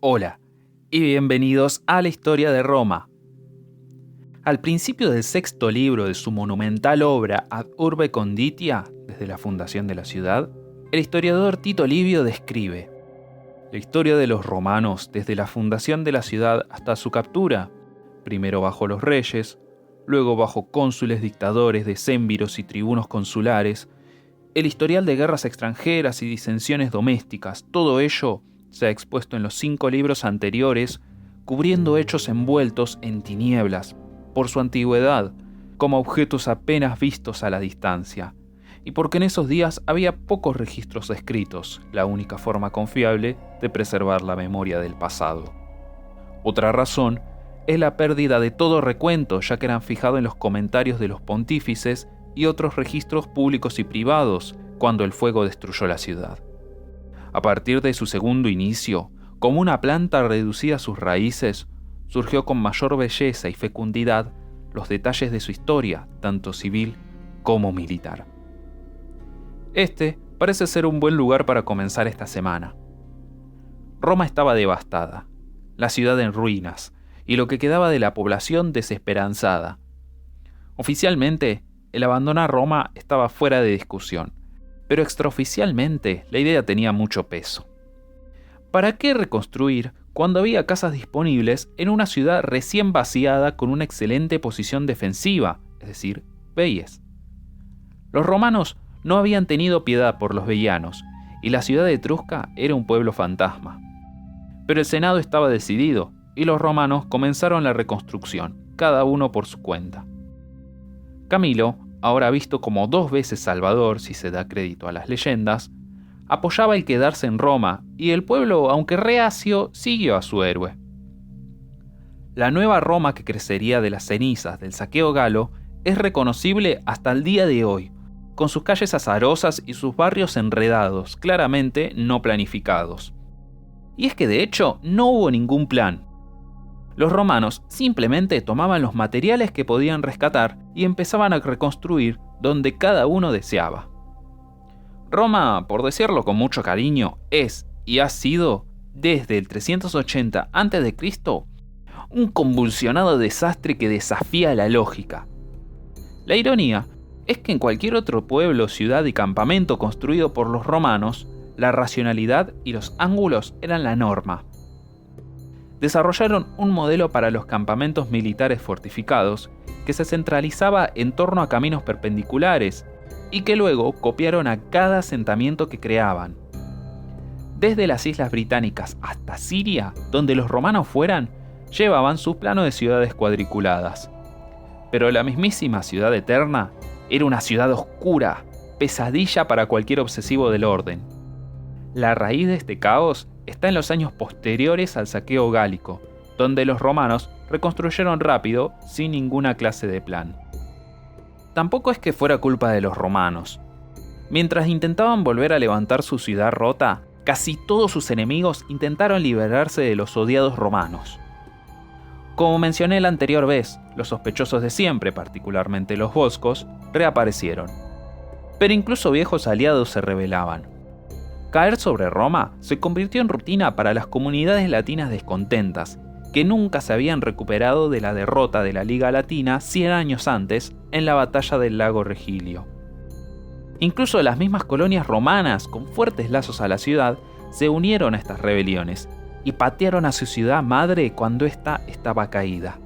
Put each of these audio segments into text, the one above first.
Hola y bienvenidos a la historia de Roma. Al principio del sexto libro de su monumental obra Ad Urbe Conditia, desde la fundación de la ciudad, el historiador Tito Livio describe la historia de los romanos desde la fundación de la ciudad hasta su captura, primero bajo los reyes, luego bajo cónsules, dictadores, decémviros y tribunos consulares, el historial de guerras extranjeras y disensiones domésticas, todo ello se ha expuesto en los 5 libros anteriores, cubriendo hechos envueltos en tinieblas, por su antigüedad, como objetos apenas vistos a la distancia, y porque en esos días había pocos registros escritos, la única forma confiable de preservar la memoria del pasado. Otra razón es la pérdida de todo recuento, ya que eran fijados en los comentarios de los pontífices y otros registros públicos y privados cuando el fuego destruyó la ciudad. A partir de su segundo inicio, como una planta reducida a sus raíces, surgió con mayor belleza y fecundidad los detalles de su historia, tanto civil como militar. Este parece ser un buen lugar para comenzar esta semana. Roma estaba devastada, la ciudad en ruinas, y lo que quedaba de la población desesperanzada. Oficialmente, el abandonar Roma estaba fuera de discusión, pero extraoficialmente la idea tenía mucho peso. ¿Para qué reconstruir cuando había casas disponibles en una ciudad recién vaciada con una excelente posición defensiva, es decir, veyes? Los romanos no habían tenido piedad por los vellanos, y la ciudad etrusca era un pueblo fantasma. Pero el Senado estaba decidido, y los romanos comenzaron la reconstrucción, cada uno por su cuenta. Camilo, ahora visto como 2 veces salvador si se da crédito a las leyendas, apoyaba el quedarse en Roma y el pueblo, aunque reacio, siguió a su héroe. La nueva Roma que crecería de las cenizas del saqueo galo es reconocible hasta el día de hoy, con sus calles azarosas y sus barrios enredados, claramente no planificados. Y es que de hecho no hubo ningún plan. Los romanos simplemente tomaban los materiales que podían rescatar y empezaban a reconstruir donde cada uno deseaba. Roma, por decirlo con mucho cariño, es y ha sido, desde el 380 a.C., un convulsionado desastre que desafía la lógica. La ironía es que en cualquier otro pueblo, ciudad y campamento construido por los romanos, la racionalidad y los ángulos eran la norma. Desarrollaron un modelo para los campamentos militares fortificados que se centralizaba en torno a caminos perpendiculares y que luego copiaron a cada asentamiento que creaban. Desde las islas británicas hasta Siria, donde los romanos fueran, llevaban su plano de ciudades cuadriculadas. Pero la mismísima ciudad eterna era una ciudad oscura, pesadilla para cualquier obsesivo del orden. La raíz de este caos está en los años posteriores al saqueo gálico, donde los romanos reconstruyeron rápido sin ninguna clase de plan. Tampoco es que fuera culpa de los romanos. Mientras intentaban volver a levantar su ciudad rota, casi todos sus enemigos intentaron liberarse de los odiados romanos. Como mencioné la anterior vez, los sospechosos de siempre, particularmente los volscos, reaparecieron. Pero incluso viejos aliados se rebelaban. Caer sobre Roma se convirtió en rutina para las comunidades latinas descontentas, que nunca se habían recuperado de la derrota de la Liga Latina 100 años antes en la batalla del lago Regilio. Incluso las mismas colonias romanas, con fuertes lazos a la ciudad, se unieron a estas rebeliones y patearon a su ciudad madre cuando ésta estaba caída.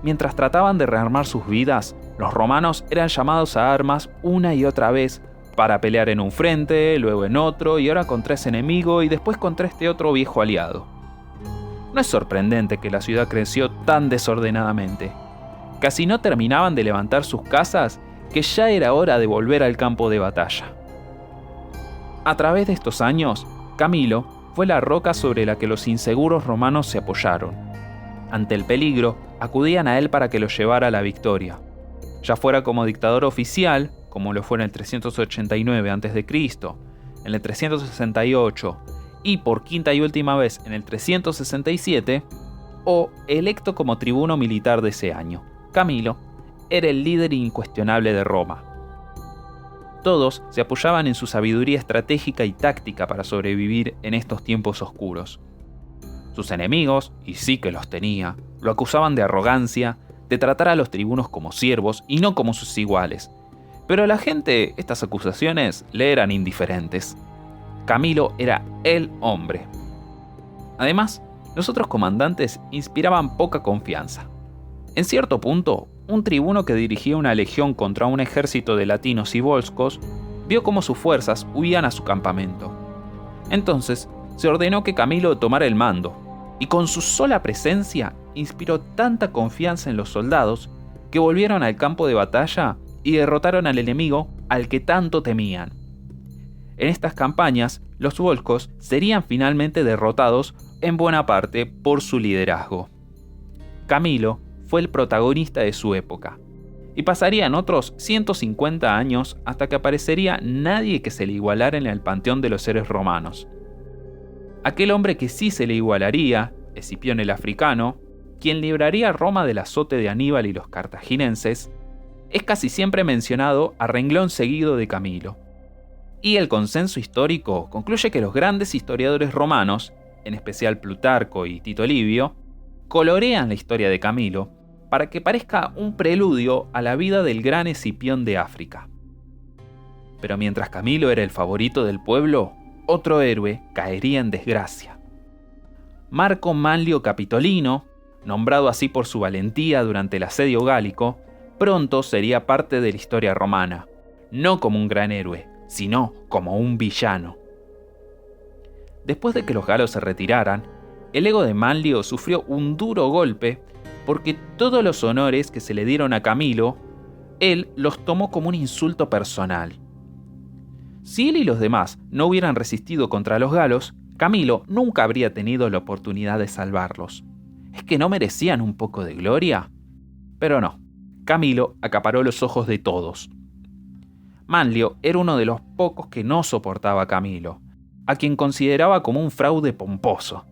Mientras trataban de rearmar sus vidas, los romanos eran llamados a armas una y otra vez para pelear en un frente, luego en otro y ahora contra ese enemigo y después contra este otro viejo aliado. No es sorprendente que la ciudad creció tan desordenadamente. Casi no terminaban de levantar sus casas que ya era hora de volver al campo de batalla. A través de estos años, Camilo fue la roca sobre la que los inseguros romanos se apoyaron. Ante el peligro, acudían a él para que los llevara a la victoria. Ya fuera como dictador oficial, como lo fue en el 389 a.C., en el 368 y por quinta y última vez en el 367, o electo como tribuno militar de ese año. Camilo era el líder incuestionable de Roma. Todos se apoyaban en su sabiduría estratégica y táctica para sobrevivir en estos tiempos oscuros. Sus enemigos, y sí que los tenía, lo acusaban de arrogancia, de tratar a los tribunos como siervos y no como sus iguales. Pero a la gente estas acusaciones le eran indiferentes. Camilo era el hombre. Además, los otros comandantes inspiraban poca confianza. En cierto punto, un tribuno que dirigía una legión contra un ejército de latinos y volscos vio cómo sus fuerzas huían a su campamento. Entonces, se ordenó que Camilo tomara el mando, y con su sola presencia inspiró tanta confianza en los soldados que volvieron al campo de batalla y derrotaron al enemigo al que tanto temían. En estas campañas, los volscos serían finalmente derrotados en buena parte por su liderazgo. Camilo fue el protagonista de su época, y pasarían otros 150 años hasta que aparecería nadie que se le igualara en el panteón de los héroes romanos. Aquel hombre que sí se le igualaría, Escipión el Africano, quien libraría a Roma del azote de Aníbal y los cartagineses, es casi siempre mencionado a renglón seguido de Camilo. Y el consenso histórico concluye que los grandes historiadores romanos, en especial Plutarco y Tito Livio, colorean la historia de Camilo para que parezca un preludio a la vida del gran Escipión de África. Pero mientras Camilo era el favorito del pueblo, otro héroe caería en desgracia. Marco Manlio Capitolino, nombrado así por su valentía durante el asedio gálico, pronto sería parte de la historia romana, no como un gran héroe, sino como un villano. Después de que los galos se retiraran, el ego de Manlio sufrió un duro golpe porque todos los honores que se le dieron a Camilo, él los tomó como un insulto personal. Si él y los demás no hubieran resistido contra los galos, Camilo nunca habría tenido la oportunidad de salvarlos. ¿Es que no merecían un poco de gloria? Pero no, Camilo acaparó los ojos de todos. Manlio era uno de los pocos que no soportaba a Camilo, a quien consideraba como un fraude pomposo.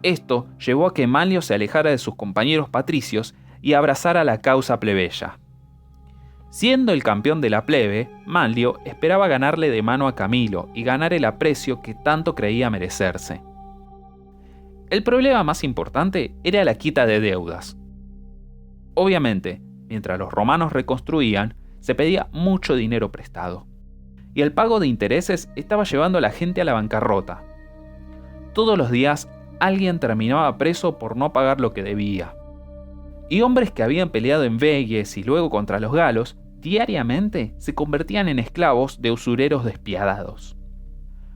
Esto llevó a que Manlio se alejara de sus compañeros patricios y abrazara la causa plebeya. Siendo el campeón de la plebe, Manlio esperaba ganarle de mano a Camilo y ganar el aprecio que tanto creía merecerse. El problema más importante era la quita de deudas. Obviamente, mientras los romanos reconstruían, se pedía mucho dinero prestado, y el pago de intereses estaba llevando a la gente a la bancarrota. Todos los días alguien terminaba preso por no pagar lo que debía. Y hombres que habían peleado en Veyes y luego contra los galos, diariamente se convertían en esclavos de usureros despiadados.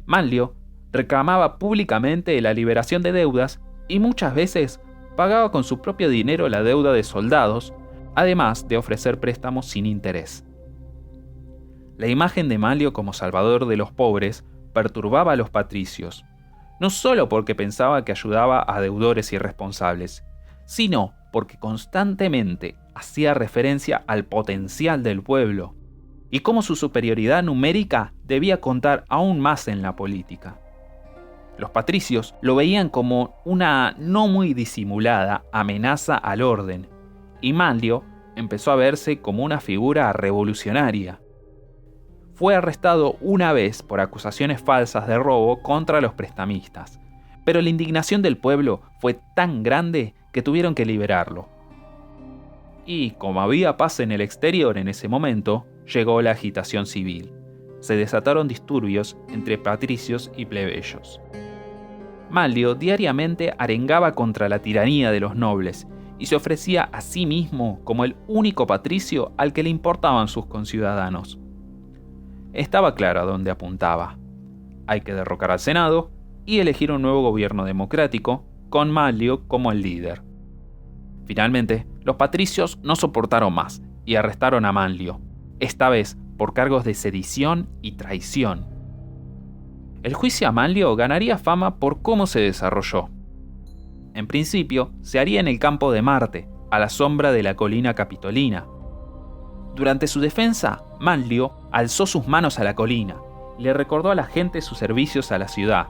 Manlio reclamaba públicamente la liberación de deudas y muchas veces pagaba con su propio dinero la deuda de soldados, además de ofrecer préstamos sin interés. La imagen de Manlio como salvador de los pobres perturbaba a los patricios, no solo porque pensaba que ayudaba a deudores irresponsables, sino porque constantemente hacía referencia al potencial del pueblo y cómo su superioridad numérica debía contar aún más en la política. Los patricios lo veían como una no muy disimulada amenaza al orden, y Manlio empezó a verse como una figura revolucionaria. Fue arrestado una vez por acusaciones falsas de robo contra los prestamistas, pero la indignación del pueblo fue tan grande que tuvieron que liberarlo. Y como había paz en el exterior en ese momento, llegó la agitación civil. Se desataron disturbios entre patricios y plebeyos. Manlio diariamente arengaba contra la tiranía de los nobles y se ofrecía a sí mismo como el único patricio al que le importaban sus conciudadanos. Estaba claro a dónde apuntaba. Hay que derrocar al Senado y elegir un nuevo gobierno democrático, con Manlio como el líder. Finalmente, los patricios no soportaron más y arrestaron a Manlio, esta vez por cargos de sedición y traición. El juicio a Manlio ganaría fama por cómo se desarrolló. En principio, se haría en el campo de Marte, a la sombra de la colina capitolina. Durante su defensa, Manlio alzó sus manos a la colina, le recordó a la gente sus servicios a la ciudad,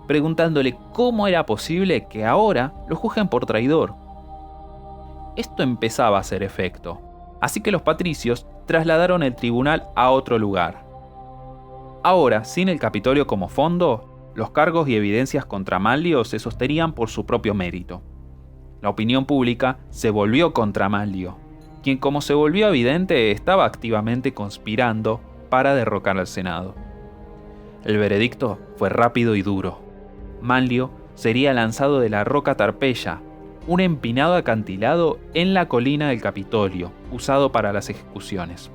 preguntándole cómo era posible que ahora lo juzguen por traidor. Esto empezaba a hacer efecto, así que los patricios trasladaron el tribunal a otro lugar. Ahora, sin el Capitolio como fondo, los cargos y evidencias contra Manlio se sostenían por su propio mérito. La opinión pública se volvió contra Manlio, quien, como se volvió evidente, estaba activamente conspirando para derrocar al Senado. El veredicto fue rápido y duro. Manlio sería lanzado de la roca Tarpeya, un empinado acantilado en la colina del Capitolio, usado para las ejecuciones.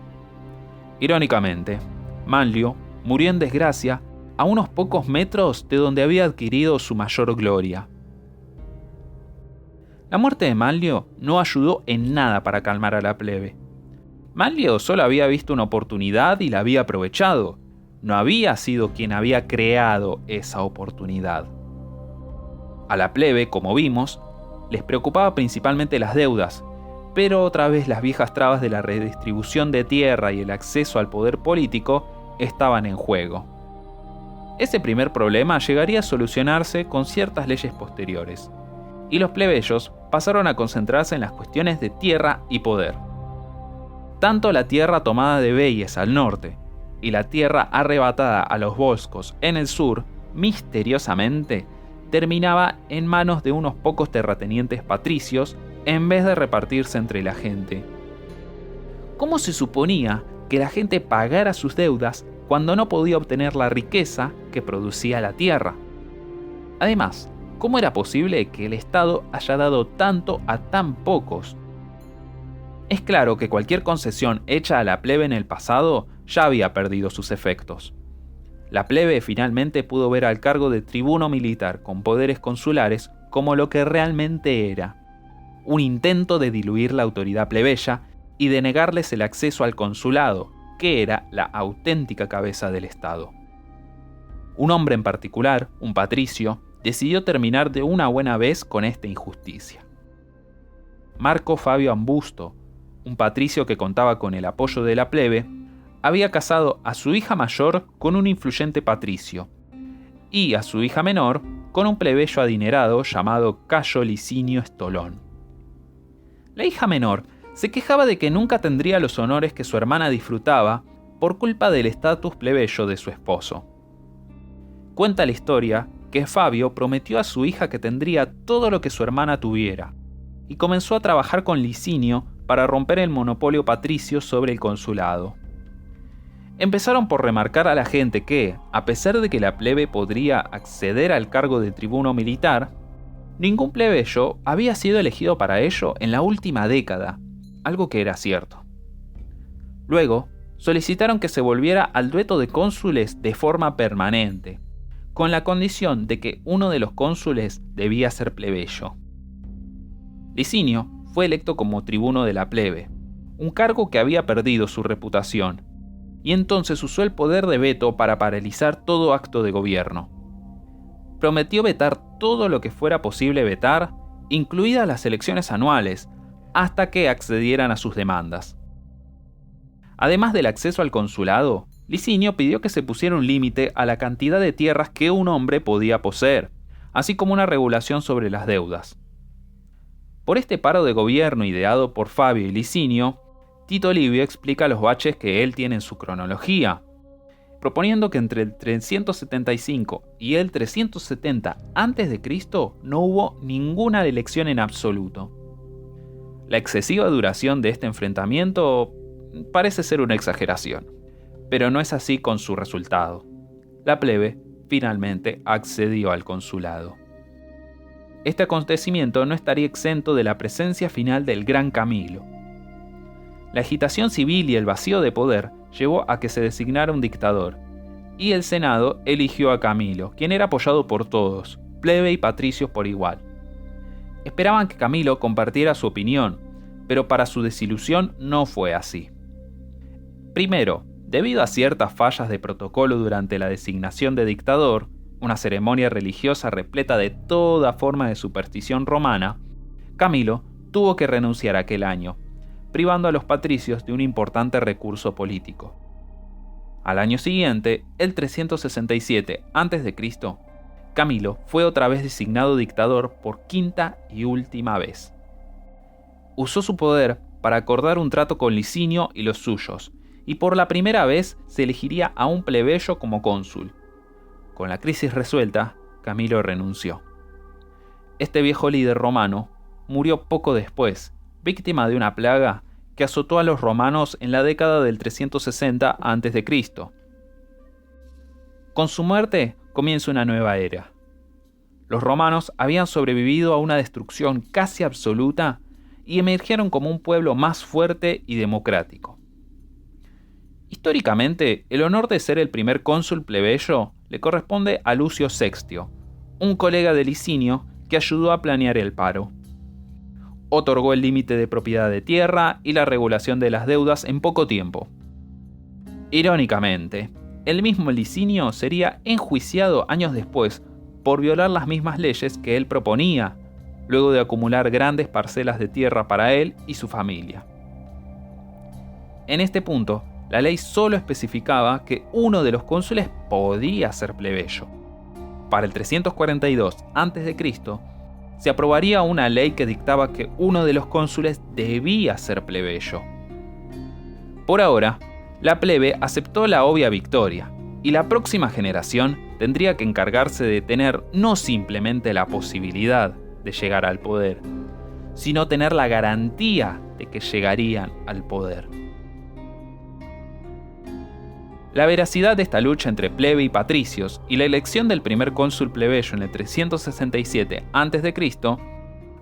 Irónicamente, Manlio murió en desgracia a unos pocos metros de donde había adquirido su mayor gloria. La muerte de Manlio no ayudó en nada para calmar a la plebe. Manlio solo había visto una oportunidad y la había aprovechado. No había sido quien había creado esa oportunidad. A la plebe, como vimos, les preocupaba principalmente las deudas, pero otra vez las viejas trabas de la redistribución de tierra y el acceso al poder político estaban en juego. Ese primer problema llegaría a solucionarse con ciertas leyes posteriores, y los plebeyos pasaron a concentrarse en las cuestiones de tierra y poder. Tanto la tierra tomada de Veyes al norte y la tierra arrebatada a los Volscos en el sur, misteriosamente, terminaba en manos de unos pocos terratenientes patricios en vez de repartirse entre la gente. ¿Cómo se suponía que la gente pagara sus deudas cuando no podía obtener la riqueza que producía la tierra? Además, ¿cómo era posible que el Estado haya dado tanto a tan pocos? Es claro que cualquier concesión hecha a la plebe en el pasado ya había perdido sus efectos. La plebe finalmente pudo ver al cargo de tribuno militar con poderes consulares como lo que realmente era: un intento de diluir la autoridad plebeya y de negarles el acceso al consulado, que era la auténtica cabeza del Estado. Un hombre en particular, un patricio, decidió terminar de una buena vez con esta injusticia. Marco Fabio Ambusto, un patricio que contaba con el apoyo de la plebe, había casado a su hija mayor con un influyente patricio y a su hija menor con un plebeyo adinerado llamado Cayo Licinio Estolón. La hija menor se quejaba de que nunca tendría los honores que su hermana disfrutaba por culpa del estatus plebeyo de su esposo. Cuenta la historia que Fabio prometió a su hija que tendría todo lo que su hermana tuviera, y comenzó a trabajar con Licinio para romper el monopolio patricio sobre el consulado. Empezaron por remarcar a la gente que, a pesar de que la plebe podría acceder al cargo de tribuno militar, ningún plebeyo había sido elegido para ello en la última década, algo que era cierto. Luego, solicitaron que se volviera al dueto de cónsules de forma permanente, con la condición de que uno de los cónsules debía ser plebeyo. Licinio fue electo como tribuno de la plebe, un cargo que había perdido su reputación, y entonces usó el poder de veto para paralizar todo acto de gobierno. Prometió vetar todo lo que fuera posible vetar, incluidas las elecciones anuales, hasta que accedieran a sus demandas. Además del acceso al consulado, Licinio pidió que se pusiera un límite a la cantidad de tierras que un hombre podía poseer, así como una regulación sobre las deudas. Por este paro de gobierno ideado por Fabio y Licinio, Tito Livio explica los baches que él tiene en su cronología, proponiendo que entre el 375 y el 370 a.C. no hubo ninguna elección en absoluto. La excesiva duración de este enfrentamiento parece ser una exageración, pero no es así con su resultado. La plebe finalmente accedió al consulado. Este acontecimiento no estaría exento de la presencia final del Gran Camilo. La agitación civil y el vacío de poder llevó a que se designara un dictador, y el Senado eligió a Camilo, quien era apoyado por todos, plebe y patricios por igual. Esperaban que Camilo compartiera su opinión, pero para su desilusión no fue así. Primero, debido a ciertas fallas de protocolo durante la designación de dictador, una ceremonia religiosa repleta de toda forma de superstición romana, Camilo tuvo que renunciar aquel año, privando a los patricios de un importante recurso político. Al año siguiente, el 367 a.C., Camilo fue otra vez designado dictador por quinta y última vez. Usó su poder para acordar un trato con Licinio y los suyos, y por la primera vez se elegiría a un plebeyo como cónsul. Con la crisis resuelta, Camilo renunció. Este viejo líder romano murió poco después, víctima de una plaga que azotó a los romanos en la década del 360 a.C. Con su muerte comienza una nueva era. Los romanos habían sobrevivido a una destrucción casi absoluta y emergieron como un pueblo más fuerte y democrático. Históricamente, el honor de ser el primer cónsul plebeyo le corresponde a Lucio Sextio, un colega de Licinio que ayudó a planear el paro. Otorgó el límite de propiedad de tierra y la regulación de las deudas en poco tiempo. Irónicamente, el mismo Licinio sería enjuiciado años después por violar las mismas leyes que él proponía, luego de acumular grandes parcelas de tierra para él y su familia. En este punto, la ley solo especificaba que uno de los cónsules podía ser plebeyo. Para el 342 a.C., se aprobaría una ley que dictaba que uno de los cónsules debía ser plebeyo. Por ahora, la plebe aceptó la obvia victoria, y la próxima generación tendría que encargarse de tener no simplemente la posibilidad de llegar al poder, sino tener la garantía de que llegarían al poder. La veracidad de esta lucha entre plebe y patricios y la elección del primer cónsul plebeyo en el 367 a.C.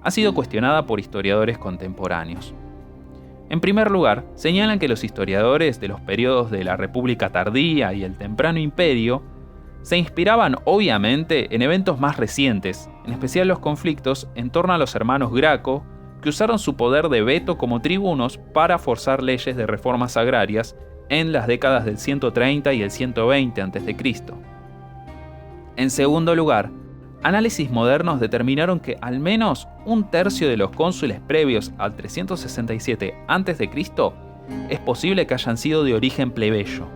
ha sido cuestionada por historiadores contemporáneos. En primer lugar, señalan que los historiadores de los periodos de la República Tardía y el Temprano Imperio se inspiraban obviamente en eventos más recientes, en especial los conflictos en torno a los hermanos Graco, que usaron su poder de veto como tribunos para forzar leyes de reformas agrarias en las décadas del 130 y el 120 a.C. En segundo lugar, análisis modernos determinaron que al menos un tercio de los cónsules previos al 367 a.C. es posible que hayan sido de origen plebeyo.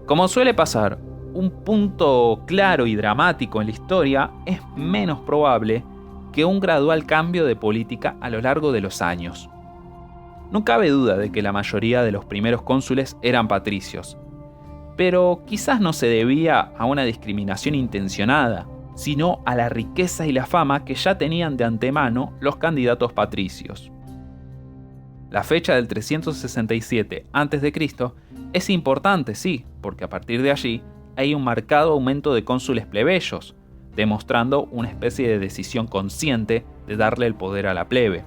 Como suele pasar, un punto claro y dramático en la historia es menos probable que un gradual cambio de política a lo largo de los años. No cabe duda de que la mayoría de los primeros cónsules eran patricios, pero quizás no se debía a una discriminación intencionada, sino a la riqueza y la fama que ya tenían de antemano los candidatos patricios. La fecha del 367 a.C. es importante, sí, porque a partir de allí hay un marcado aumento de cónsules plebeyos, demostrando una especie de decisión consciente de darle el poder a la plebe.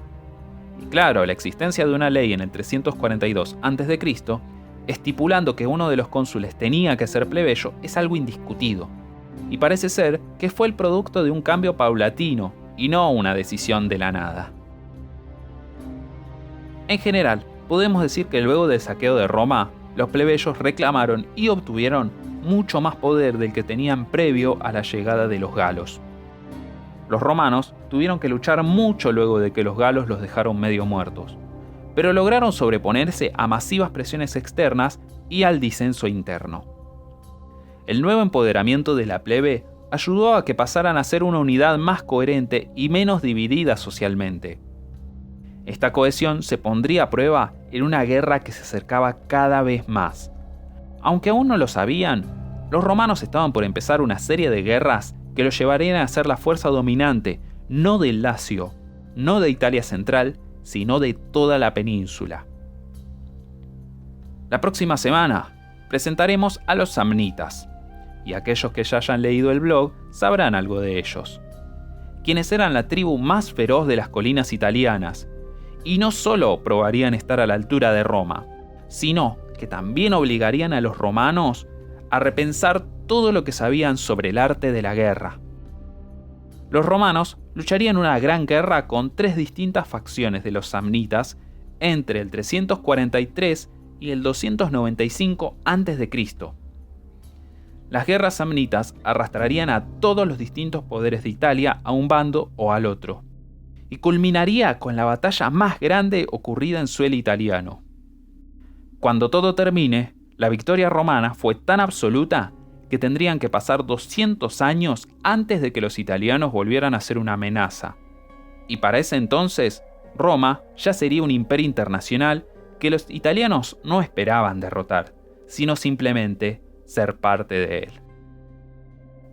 Y claro, la existencia de una ley en el 342 a.C., estipulando que uno de los cónsules tenía que ser plebeyo, es algo indiscutido. Y parece ser que fue el producto de un cambio paulatino y no una decisión de la nada. En general, podemos decir que luego del saqueo de Roma, los plebeyos reclamaron y obtuvieron mucho más poder del que tenían previo a la llegada de los galos. Los romanos tuvieron que luchar mucho luego de que los galos los dejaron medio muertos, pero lograron sobreponerse a masivas presiones externas y al disenso interno. El nuevo empoderamiento de la plebe ayudó a que pasaran a ser una unidad más coherente y menos dividida socialmente. Esta cohesión se pondría a prueba en una guerra que se acercaba cada vez más. Aunque aún no lo sabían, los romanos estaban por empezar una serie de guerras que los llevarían a ser la fuerza dominante, no del Lacio, no de Italia Central, sino de toda la península. La próxima semana presentaremos a los samnitas, y aquellos que ya hayan leído el blog sabrán algo de ellos, quienes eran la tribu más feroz de las colinas italianas, y no solo probarían estar a la altura de Roma, sino que también obligarían a los romanos a repensar todo lo que sabían sobre el arte de la guerra. Los romanos lucharían una gran guerra con tres distintas facciones de los samnitas entre el 343 y el 295 a.C. Las guerras samnitas arrastrarían a todos los distintos poderes de Italia a un bando o al otro, y culminaría con la batalla más grande ocurrida en suelo italiano. Cuando todo termine, la victoria romana fue tan absoluta que tendrían que pasar 200 años antes de que los italianos volvieran a ser una amenaza. Y para ese entonces, Roma ya sería un imperio internacional que los italianos no esperaban derrotar, sino simplemente ser parte de él.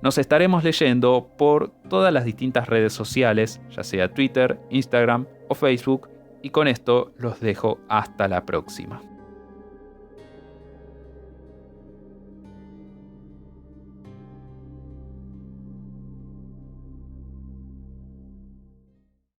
Nos estaremos leyendo por todas las distintas redes sociales, ya sea Twitter, Instagram o Facebook, y con esto los dejo hasta la próxima.